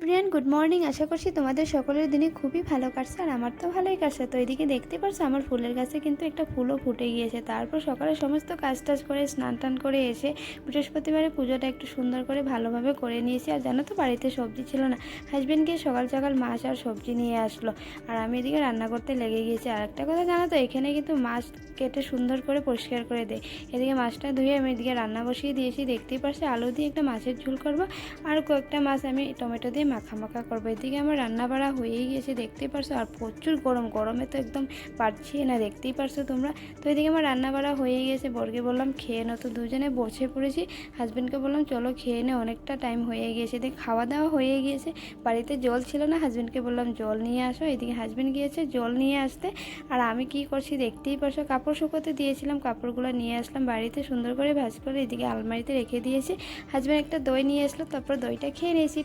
Everyone good morning. আশা করছি তোমাদের সকলের দিনে খুবই ভালো কাটছে, আর আমার তো ভালোই কাটছে। তো এদিকে দেখতে পারছো আমার ফুলের গাছে কিন্তু একটা ফুলও ফুটে গিয়েছে। তারপর সকালে সমস্ত কাজ টাজ করে স্নান টান করে এসে বৃহস্পতিবারে পুজোটা একটু সুন্দর করে ভালোভাবে করে নিয়েছি। আর জানো তো বাড়িতে সবজি ছিল না, হাজব্যান্ড গিয়ে সকাল সকাল মাছ আর সবজি নিয়ে আসলো, আর আমি এদিকে রান্না করতে লেগে গিয়েছি। আর একটা কথা জানো তো, এখানে কিন্তু মাছ কেটে সুন্দর করে পরিষ্কার করে দেয়। এদিকে মাছটা ধুয়ে আমি এদিকে রান্না বসিয়ে দিয়েছি। দেখতেই পারছি আলু দিয়ে একটা মাছের ঝোল করবো, আর কয়েকটা মাছ আমি টমেটো দিয়ে মাখা মাখা করবো। এদিকে আমার রান্না বাড়া হয়েই গিয়েছে দেখতেই পারছো। আর প্রচুর গরম, গরমে তো একদম পারছি না, দেখতেই পারছো তোমরা। তো এদিকে আমার রান্না বাড়া হয়ে গিয়েছে, বরকে বললাম খেয়ে নাও। তো দুজনে বসে পড়েছি, হাজব্যান্ডকে বললাম চলো খেয়ে নে, অনেকটা টাইম হয়ে গিয়েছে। এদিকে খাওয়া দাওয়া হয়ে গিয়েছে, বাড়িতে জল ছিল না, হাজব্যান্ডকে বললাম জল নিয়ে আসো। এদিকে হাজব্যান্ড গিয়েছে জল নিয়ে আসতে, আর আমি কি করছি দেখতেই পারছো, কাপড় শুকোতে দিয়েছিলাম, কাপড়গুলো নিয়ে আসলাম বাড়িতে সুন্দর করে ভাঁজ করে এদিকে আলমারিতে রেখে দিয়েছি। হাজব্যান্ড একটা দই নিয়ে আসলো, তারপর দইটা খেয়ে নিয়েছি।